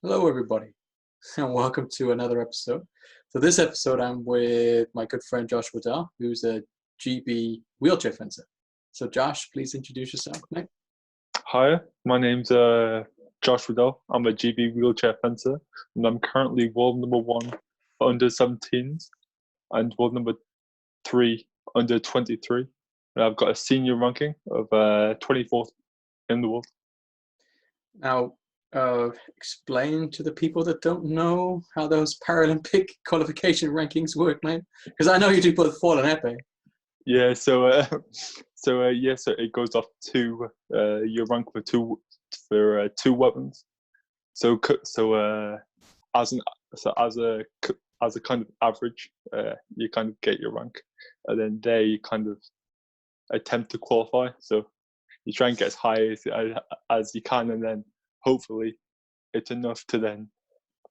Hello, everybody, and welcome to another episode. So, this episode, I'm with my good friend Josh Waddell, who's a GB wheelchair fencer. So, Josh, please introduce yourself, mate. Hi, my name's Josh Waddell. I'm a GB wheelchair fencer, and I'm currently world number one for under 17s and world number three under 23. And I've got a senior ranking of 24th in the world. Now, explain to the people that don't know how those Paralympic qualification rankings work, mate. Because I know you do both fall and épée. Yeah, so it goes off your rank for two weapons. As an so as a kind of average, you kind of get your rank, and then there you kind of attempt to qualify. So you try and get as high as you can, and then hopefully it's enough to then,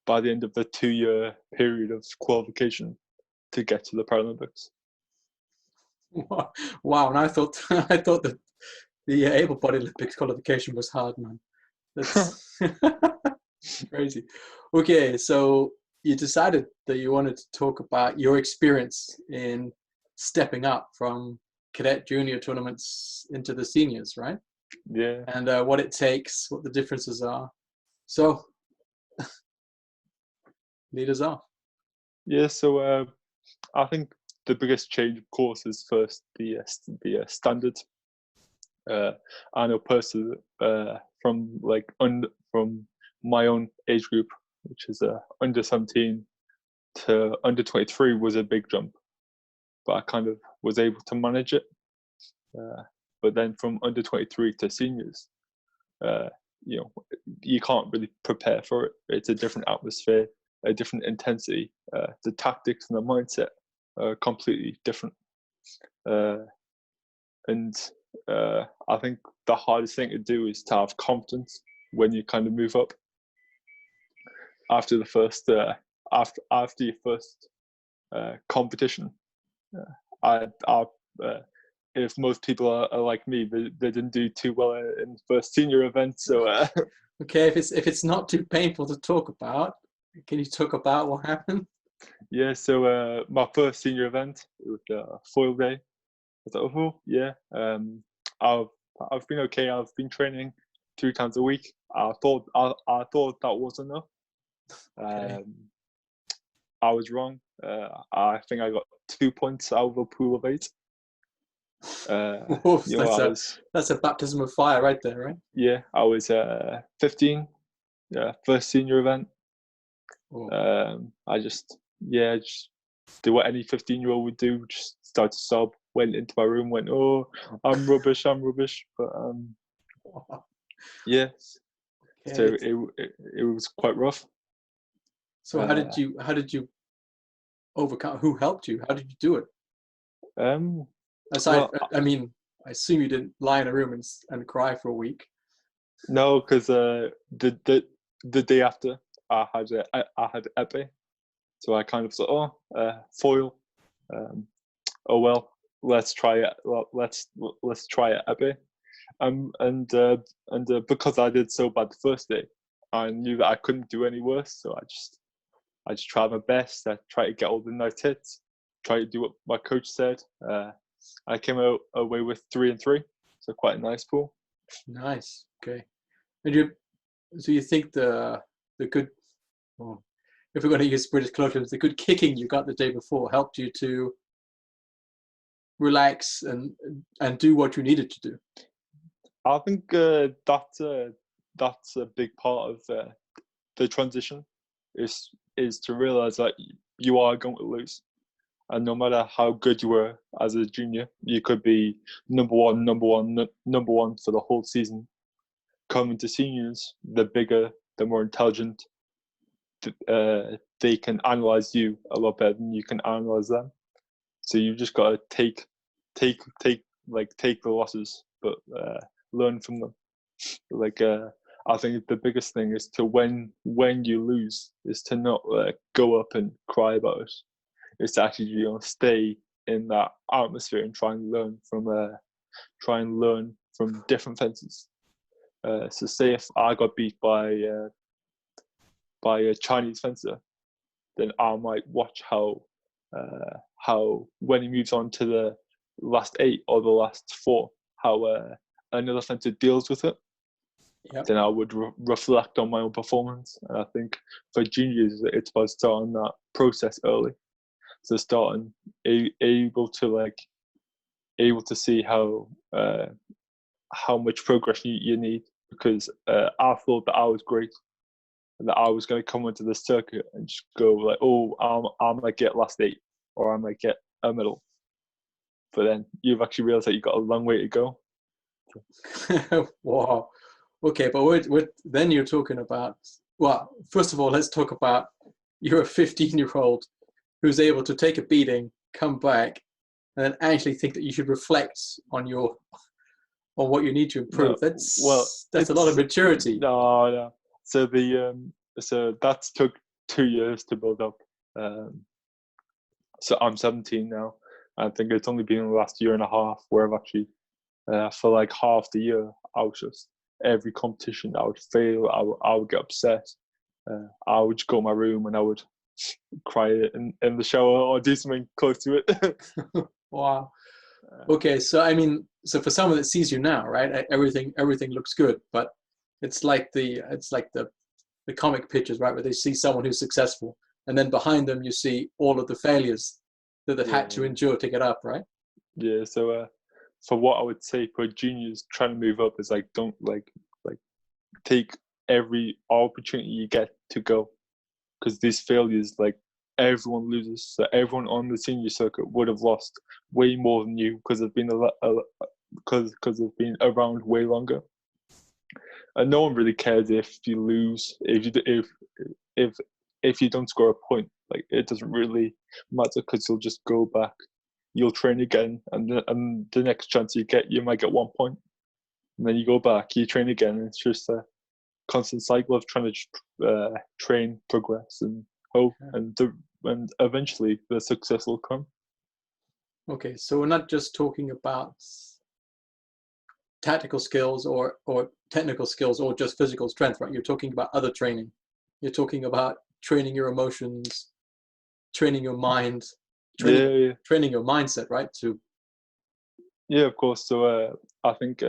by the end of the 2-year period of qualification, to get to the Paralympics. Wow, and I thought that the able-bodied Olympics qualification was hard, man. That's crazy. Okay, so you decided that you wanted to talk about your experience in stepping up from cadet junior tournaments into the seniors, right? Yeah. And what it takes, what the differences are. So, lead us off. Yeah, so I think the biggest change, of course, is first the standard. I know personally from my own age group, which is under 17 to under 23, was a big jump, but I kind of was able to manage it. But then from under 23 to seniors, you can't really prepare for it. It's a different atmosphere, a different intensity. The tactics and the mindset are completely different. I think the hardest thing to do is to have confidence when you kind of move up after the first after your first competition. If most people are like me, they didn't do too well in the first senior event. So okay, if it's not too painful to talk about, can you talk about what happened? Yeah, so my first senior event, it was foil day. I thought, oh yeah, I've been okay. I've been training 2 times a week. I thought that was enough. Okay. I was wrong. I think I got 2 points out of a pool of 8. Oof, that's a baptism of fire right there, right? Yeah, I was 15. First senior event. I just did what any 15-year-old would do. Just started to sob. Went into my room. Went, oh, I'm rubbish. I'm rubbish. But yes. Okay. So it was quite rough. So how did you overcome? Who helped you? How did you do it? Aside, I mean, I assume you didn't lie in a room and cry for a week. No, because the day after I had épée, so I kind of thought, foil. Oh well, let's try it. Let's try it épée. And because I did so bad the first day, I knew that I couldn't do any worse. So I just tried my best. I tried to get all the nice hits. Tried to do what my coach said. I came away with 3 and 3, so quite a nice pool. Nice. Okay. And so you think the good, well, if we're going to use British colloquialism, the good kicking you got the day before helped you to relax and do what you needed to do? I think that's a big part of the transition is to realize that you are going to lose, and no matter how good you were as a junior, you could be number one for the whole season. Coming to seniors, the bigger, the more intelligent, they can analyze you a lot better than you can analyze them. So you just got to take the losses, but learn from them. I think the biggest thing is to when you lose is to not go up and cry about it. It's to actually stay in that atmosphere and try and learn from different fences. So say if I got beat by by a Chinese fencer, then I might watch how when he moves on to the last 8 or the last 4, how another fencer deals with it. Yep. Then I would reflect on my own performance. And I think for juniors, it's about starting that process early. So starting able to see how much progress you need, because I thought that I was great and that I was going to come into the circuit and just go like, oh, I might get last 8 or I might get a medal. But then you've actually realised that you've got a long way to go. Wow. Okay, but then you're talking about, well, first of all, let's talk about you're a 15-year-old who's able to take a beating, come back, and then actually think that you should reflect on what you need to improve. No, That's a lot of maturity. No. So so that took 2 years to build up. So I'm 17 now. I think it's only been the last year and a half where I've actually, for like half the year, I was just every competition I would fail. I would get upset. I would just go to my room and I would cry in the shower or do something close to it. Wow. Okay, so I mean, so for someone that sees you now, right, everything looks good, but it's like the comic pictures, right, where they see someone who's successful, and then behind them you see all of the failures that they've had to endure to get up, right? Yeah. So for what I would say for juniors trying to move up is like, don't like take every opportunity you get to go, because these failures, like, everyone loses. So everyone on the senior circuit would have lost way more than you because they've been because they've been around way longer. And no one really cares if you lose, if you don't score a point. Like, it doesn't really matter, because you'll just go back, you'll train again, and the next chance you get, you might get 1 point, and then you go back, you train again, and it's just a constant cycle of trying to train, progress, and hope, and eventually the success will come. Okay, so we're not just talking about tactical skills or technical skills or just physical strength, right? You're talking about other training. You're talking about training your emotions, training your mind, training your mindset, right? Yeah, of course. So I think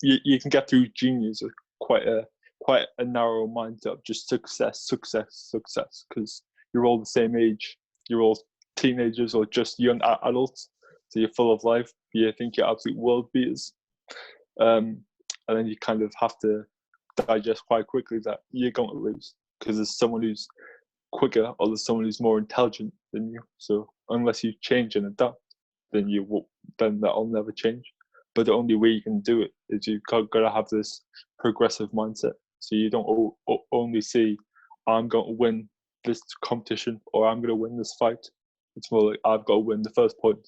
you can get through juniors with quite a narrow mindset of just success, because you're all the same age. You're all teenagers or just young adults, so you're full of life. You think you're absolute world beaters, and then you kind of have to digest quite quickly that you're going to lose, because there's someone who's quicker or there's someone who's more intelligent than you. So unless you change and adapt, then that'll never change. But the only way you can do it is you've got to have this progressive mindset. So you don't only see, I'm going to win this competition or I'm going to win this fight. It's more like, I've got to win the first point,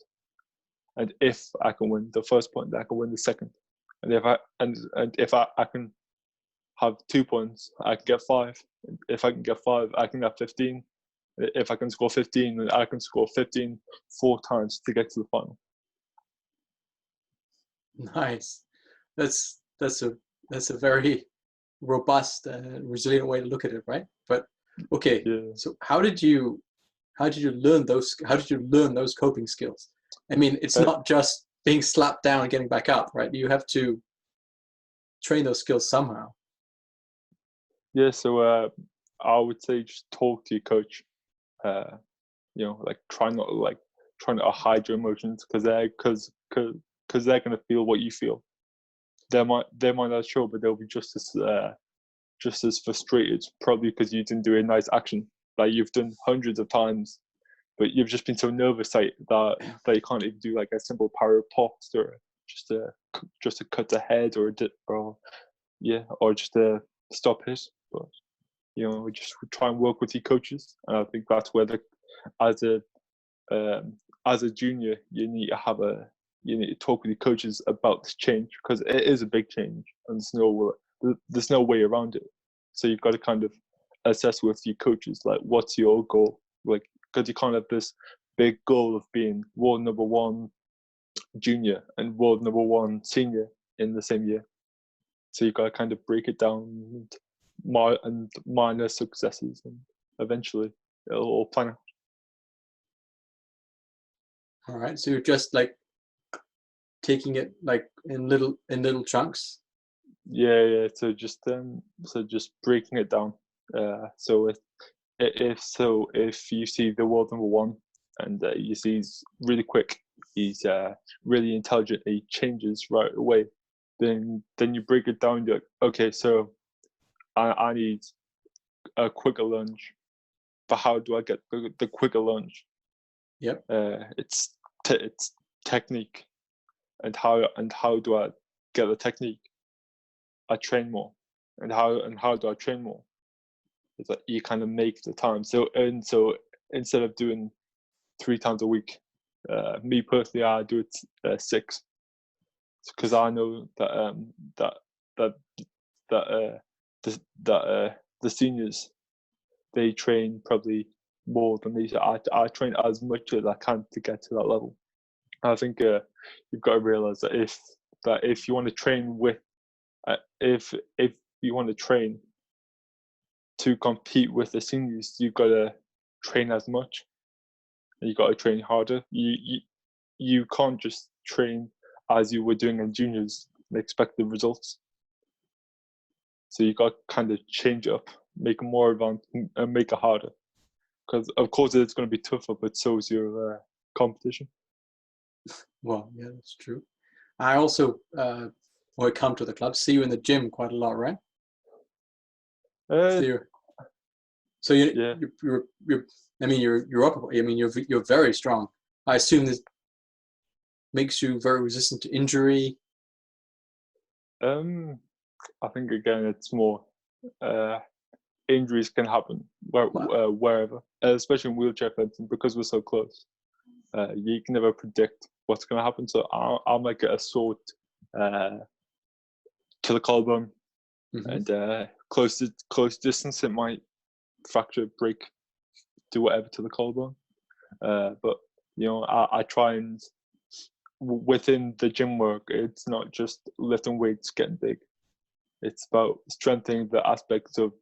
and if I can win the first point, I can win the second. And if I can have 2 points, I can get 5. If I can get 5, I can get 15. If I can score 15, then I can score 15 4 times to get to the final. Nice. That's a very robust and resilient way to look at it, right? But okay, yeah. So how did you learn those coping skills? I mean, it's not just being slapped down and getting back up, right? You have to train those skills somehow. Yeah, so I would say just talk to your coach. Like try not to hide your emotions, because they're gonna feel what you feel. They might not show, but they'll be just as frustrated, probably because you didn't do a nice action like you've done hundreds of times, but you've just been so nervous that you can't even do like a simple power post or just a cut to head or just a stop hit. But we just try and work with your coaches, and I think that's where as a junior you need to talk with your coaches about this change, because it is a big change and there's no way around it. So you've got to kind of assess with your coaches, like, what's your goal, like, because you can't have this big goal of being world number 1 junior and world number 1 senior in the same year. So you've got to kind of break it down and minor successes, and eventually it'll all plan out. All right. So you're just like taking it like in little chunks. Yeah. So just breaking it down. So if you see the world number one, and you see he's really quick, he's really intelligent, he changes right away. Then you break it down. You're like, okay, so I need a quicker lunge, but how do I get the quicker lunge? Yep. It's technique, and how do I get the technique? I train more, and how do I train more? It's like you kind of make the time. So instead of doing 3 times a week, me personally, I do it 6, because I know that that the seniors, they train probably more than me. I train as much as I can to get to that level. I think you've got to realize that if you want to train with if you want to train to compete with the seniors, you've got to train as much. You've got to train harder. You can't just train as you were doing in juniors and expect the results. So you got to kind of change it up, make it more advanced, and make it harder. Because of course it's going to be tougher, but so is your competition. Well, yeah, that's true. I also, when I come to the club, see you in the gym quite a lot, right? So Yeah. you're I mean, you're up. I mean, you're very strong. I assume this makes you very resistant to injury. I think again it's more injuries can happen wherever, especially in wheelchair fencing, because we're so close. You can never predict what's going to happen. So I might get a sword to the collarbone, and close distance it might fracture, break, do whatever to the collarbone. But I try and within the gym work, it's not just lifting weights, getting big. It's about strengthening the aspects of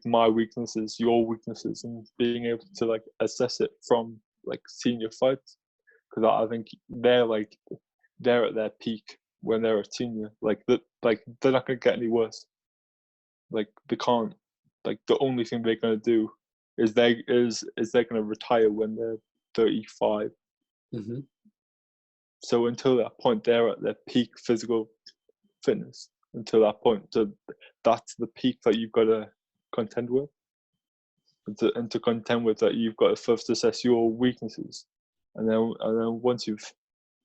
my weaknesses, your weaknesses, and being able to like assess it from like senior fights, because I think they're at their peak when they're a senior. They're not gonna get any worse. Like they can't. Like the only thing they're gonna do is they're gonna retire when they're 35. Mm-hmm. So until that point, they're at their peak physical fitness. Until that point, that's the peak that you've got to contend with. And to contend with that, you've got to first assess your weaknesses, and then once you've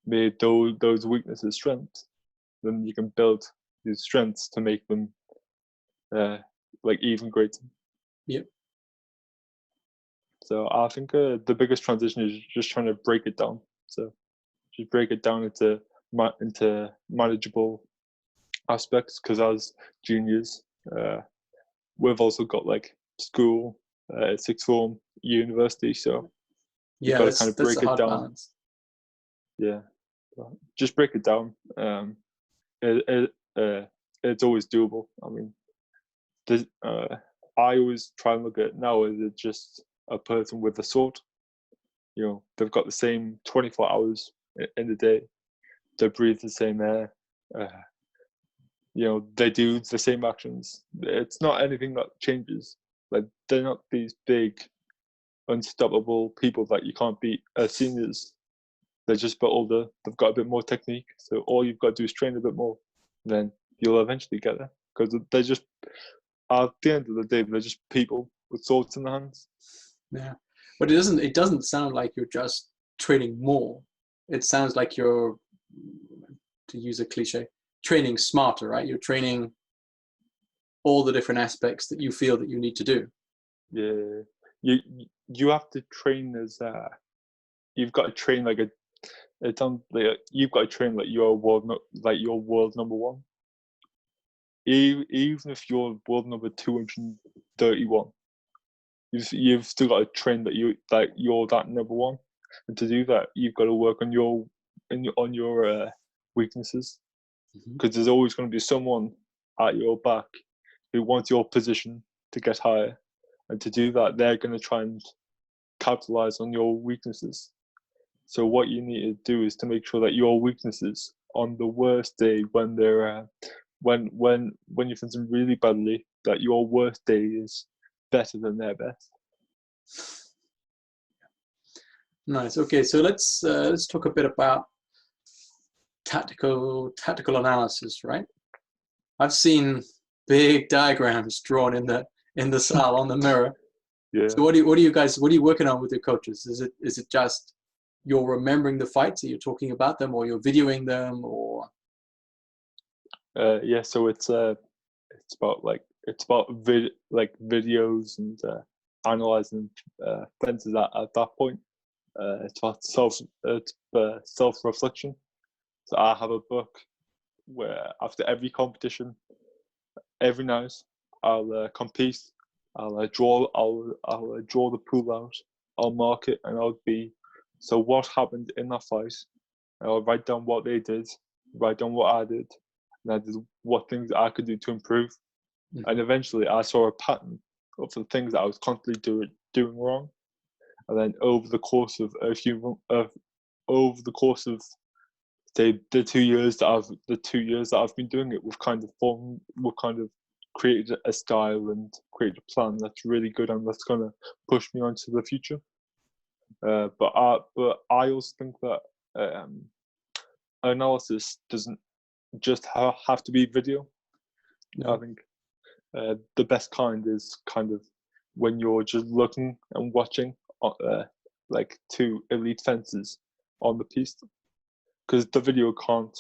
made those weaknesses strengths, then you can build these strengths to make them even greater. Yep. So I think the biggest transition is just trying to break it down. So just break it down into manageable aspects, because as juniors, we've also got like school, sixth form, university, so you've got to kind of break it down. Balance. Yeah, just break it down. It's always doable. I mean, I always try and look at it now as it's just a person with a sword. They've got the same 24 hours in the day. They breathe the same air. They do the same actions. It's not anything that changes. Like, they're not these big, unstoppable people that you can't beat. Seniors, they're just a bit older. They've got a bit more technique. So all you've got to do is train a bit more. Then you'll eventually get there. Because they're just, at the end of the day, they're just people with swords in their hands. Yeah, but it doesn't sound like you're just training more. It sounds like you're, to use a cliche, training smarter, right? You're training all the different aspects that you feel that you need to do. Yeah, you have to train as you've got to train like you've got to train like your world number one. Even if you're world number 231, you've still got to train that you're that number one, and to do that, you've got to work on your weaknesses, because there's always going to be someone at your back who want your position to get higher. And to do that, they're going to try and capitalize on your weaknesses. So what you need to do is to make sure that your weaknesses on the worst day, when they're when you're feeling really badly, that your worst day is better than their best. Nice. Okay, so let's talk a bit about tactical analysis, right? I've seen big diagrams drawn in the cell on the mirror. Yeah. So what are you working on with your coaches? Is it just you're remembering the fights, and you're talking about them, or you're videoing them, or? Yeah. So it's about videos and analyzing fences at that point. It's about self reflection. So I have a book where after every competition, every night, I'll compete. I'll draw the pool out. I'll mark it, and I'll be. So what happened in that fight? And I'll write down what they did, write down what I did, and I did what things I could do to improve. Mm-hmm. And eventually, I saw a pattern of the things that I was constantly doing wrong. And then over the course of say the 2 years that I've been doing it, we've kind of created a style and created a plan that's really good and that's gonna push me on to the future. But I also think that analysis doesn't just have to be video. No. I think the best kind is kind of when you're just looking and watching like two elite fencers on the piste, because the video can't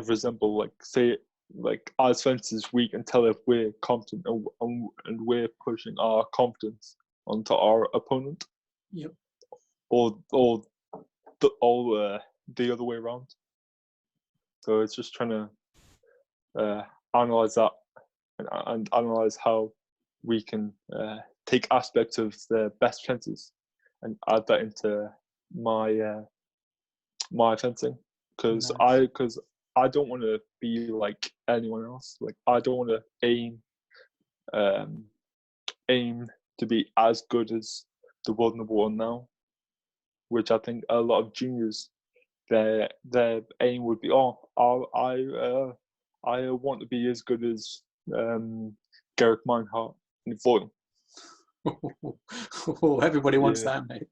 resemble, like, say, like as fencers we can tell if we're confident and we're pushing our confidence onto our opponent. Yep. Or the other way around. So it's just trying to analyze that and analyze how we can take aspects of the best fences and add that into my fencing, because nice. I don't want to be like anyone else. Like, I don't want to aim to be as good as the world number one now, which I think a lot of juniors, their aim would be, I want to be as good as Garrick Meinhardt in foil. Everybody wants that, mate.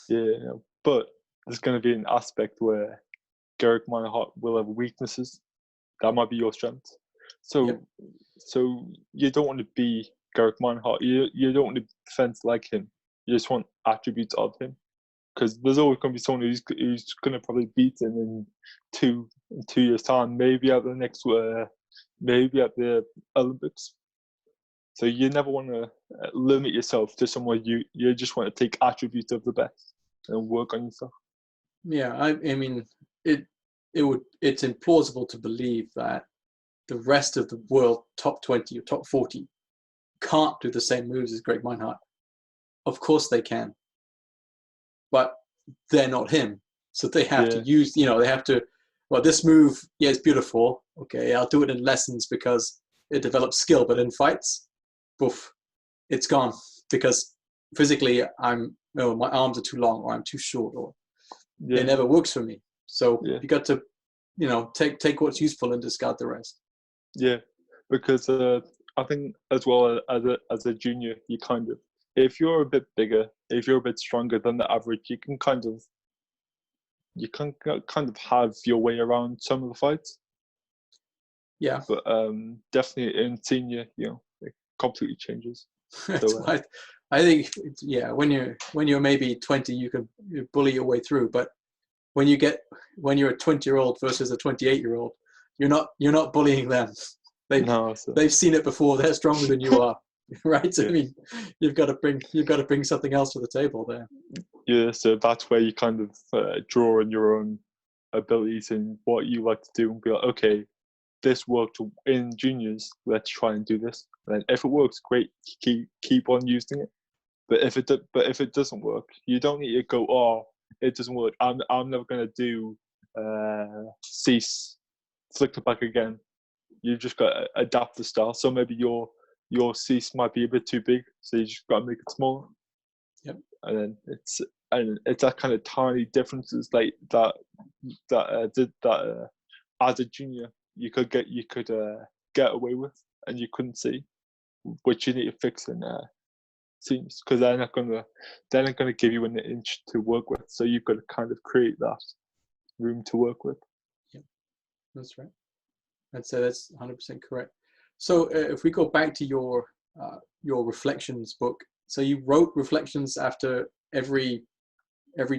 Yeah, but there's going to be an aspect where Garrick Meinhardt will have weaknesses. That might be your strength. So, yep. So you don't want to be Garrick Meinhardt. You don't want to defend like him. You just want attributes of him, because there's always going to be someone who's going to probably beat him in two years' time. Maybe at the Olympics. So you never want to limit yourself to someone. You just want to take attributes of the best and work on yourself. Yeah, I mean, it's implausible to believe that the rest of the world top 20 or top 40 can't do the same moves as Greg Meinhardt. Of course they can, but they're not him. So they have to use, they have to, well, this move, it's beautiful. Okay, I'll do it in lessons because it develops skill, but in fights, poof, it's gone, because physically my arms are too long, or I'm too short, or it never works for me. So you got to, take what's useful and discard the rest. Yeah, because I think as well as a junior, you kind of, if you're a bit bigger, if you're a bit stronger than the average, you can kind of have your way around some of the fights. Yeah. But definitely in senior, it completely changes. So, I think, when you're maybe 20, you can bully your way through. But when you're a 20-year-old versus a 28-year-old, you're not bullying them. They've seen it before. They're stronger than you are, right? So, I mean, you've got to bring something else to the table there. Yeah, so that's where you kind of draw on your own abilities and what you like to do, and be like, okay, this worked in juniors, let's try and do this. And then if it works, great, keep on using it. But if it doesn't work, you don't need to go, it doesn't work, I'm never going to do cease, flick it back again. you've just got to adapt the style. So maybe your cease might be a bit too big, so you just got to make it smaller. Yep. And then it's that kind of tiny differences like that as a junior you could get away with, and you couldn't see, which you need to fix in seniors, because they're not gonna give you an inch to work with. So you've got to kind of create that room to work with. Yeah, that's right. I'd say that's 100% correct. So if we go back to your reflections book, so you wrote reflections after every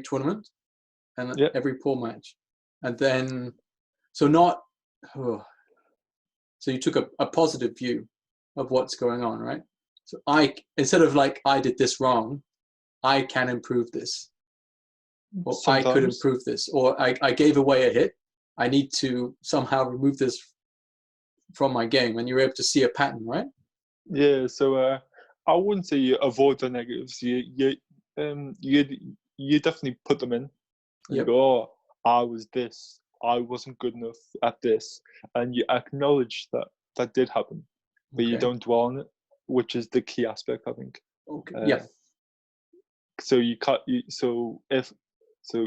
tournament and every pool match, and then so you took a positive view of what's going on, right? So instead of like I did this wrong, I can improve this, or sometimes I could improve this, or I gave away a hit, I need to somehow remove this from my game, and you're able to see a pattern, right? Yeah. So I wouldn't say you avoid the negatives. You definitely put them in. And you go, oh, I was this. I wasn't good enough at this, and you acknowledge that did happen, but you don't dwell on it, which is the key aspect, I think. Okay. Yeah. So you cut. So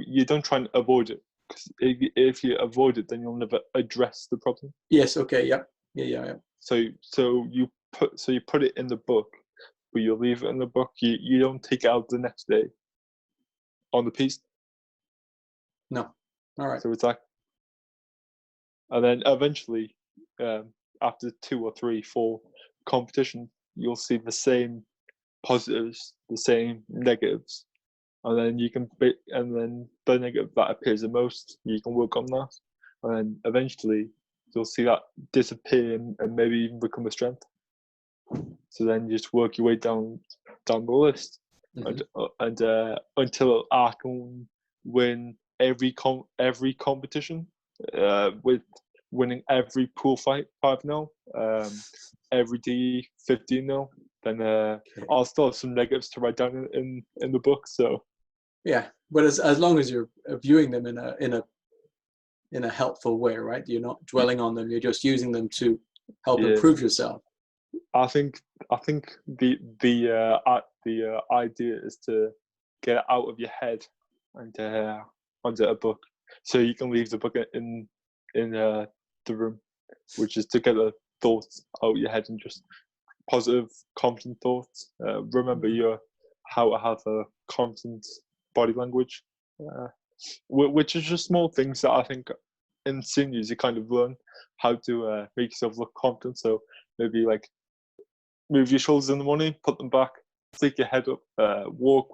you don't try and avoid it, because if you avoid it, then you'll never address the problem. Yes. Okay. Yeah. Yeah. So you put it in the book, but you leave it in the book. You don't take it out the next day on the piece. No. All right. So it's like, and then eventually, after 2 or 3, 4 competitions, you'll see the same positives, the same negatives, and then and then the negative that appears the most, you can work on that, and then eventually you'll see that disappear and maybe even become a strength. So then you just work your way down the list, and until I can win every competition, with winning every pool fight 5-0, every D 15-0, then I'll still have some negatives to write down in the book. So yeah, but as long as you're viewing them in a helpful way, right? You're not dwelling on them. You're just using them to help improve yourself. I think the idea is to get it out of your head and onto a book, so you can leave the book in the room, which is to get the thoughts out of your head and just positive, confident thoughts. Remember how to have a confident body language, which is just small things that I think in seniors you kind of learn how to make yourself look confident. So maybe like move your shoulders in the morning, put them back, take your head up, walk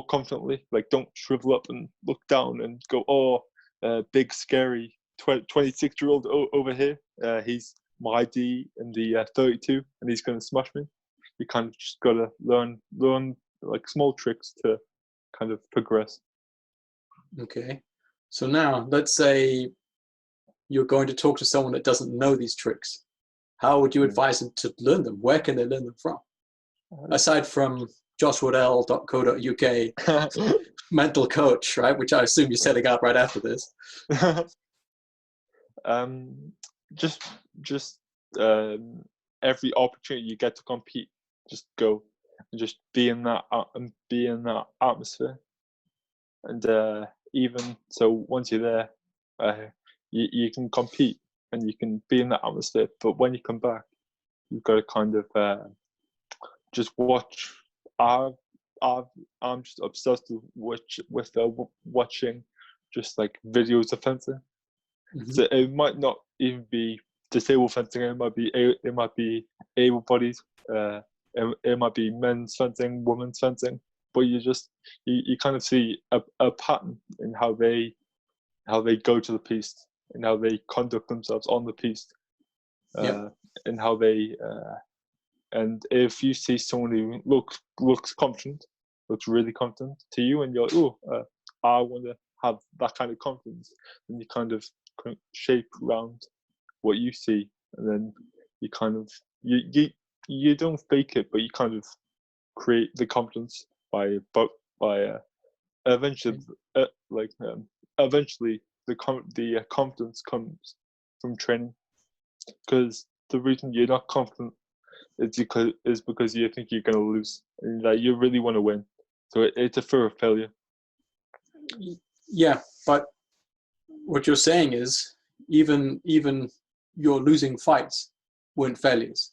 confidently. Like don't shrivel up and look down and go, oh, big scary 26-year-old over here. He's my D in the 32, and he's going to smash me. You kind of just got to learn like small tricks to kind of progress. Okay, so now let's say you're going to talk to someone that doesn't know these tricks. How would you advise them to learn them? Where can they learn them from? Aside from joshwaddell.co.uk mental coach, right? Which I assume you're setting up right after this. Just every opportunity you get to compete, just go and just be in that atmosphere. And even so, once you're there, you can compete and you can be in that atmosphere. But when you come back, you've got to kind of just watch. I'm just obsessed with watching just like videos of fencing. So it might not even be disabled fencing. It might be able bodied. It might be men's fencing, women's fencing. But you kind of see a pattern in how they go to the piste, and how they conduct themselves on the piste, and how they and if you see someone who looks confident, looks really confident to you, and you're like, I want to have that kind of confidence, then you kind of shape around what you see, and then you kind of you don't fake it, but you kind of create the confidence by eventually eventually the confidence comes from training. because the reason you're not confident is because you think you're going to lose, and that you really want to win. So it's a fear of failure. Yeah, but what you're saying is even your losing fights weren't failures.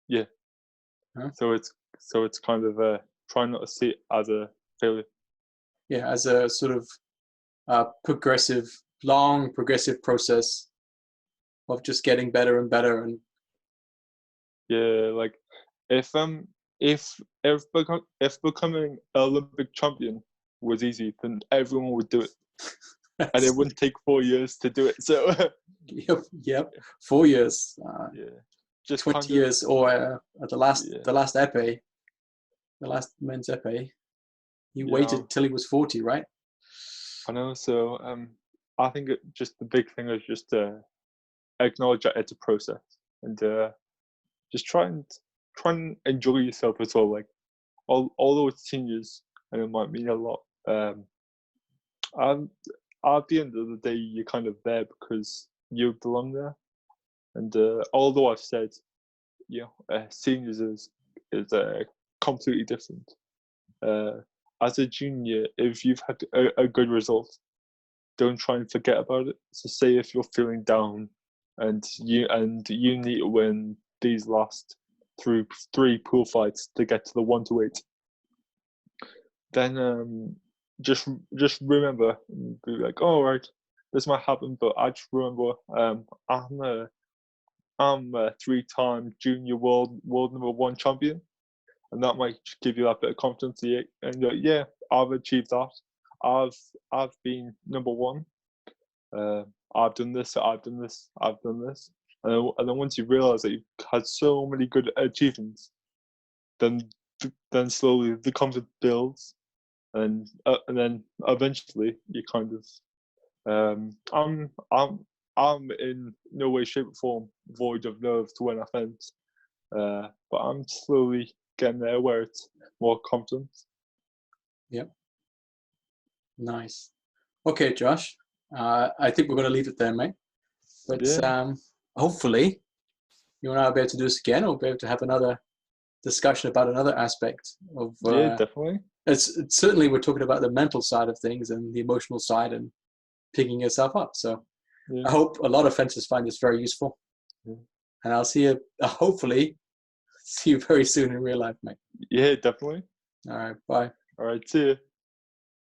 Yeah. Huh? So it's kind of trying not to see it as a failure. Yeah, as a sort of long progressive process of just getting better and better. And Yeah, like if becoming an Olympic champion was easy, then everyone would do it, and it wouldn't take 4 years to do it. So yep, 4 years, yeah, just 20 years, or at the last épée, the last men's épée, he waited till he was 40, right? I know. So I think just the big thing is just acknowledge that it's a process, and just try and enjoy yourself as well. Like although it's seniors and it might mean a lot, at the end of the day, you're kind of there because you belong there. And although I've said, seniors is completely different. As a junior, if you've had a good result, don't try and forget about it. So say if you're feeling down and you need to win these last three pool fights to get to the 1-8, then just remember, be like, oh right, this might happen, but I just remember I'm a 3-time junior world #1 champion, and that might give you that bit of confidence. And you're like, yeah, I've achieved that. I've been #1. I've done this. I've done this. I've done this. And then once you realise that you've had so many good achievements, then slowly the confidence builds, and then eventually you kind of I'm in no way, shape, or form void of nerves to win a fence, but I'm slowly getting there where it's more confidence. Yep. Nice. Okay, Josh. I think we're going to leave it there, mate. But hopefully, you and I will be able to do this again, or be able to have another discussion about another aspect of. Definitely. It's certainly we're talking about the mental side of things and the emotional side and picking yourself up. So I hope a lot of fencers find this very useful. And I'll see you. Hopefully, see you very soon in real life, mate. Yeah, definitely. All right. Bye. All right. See you.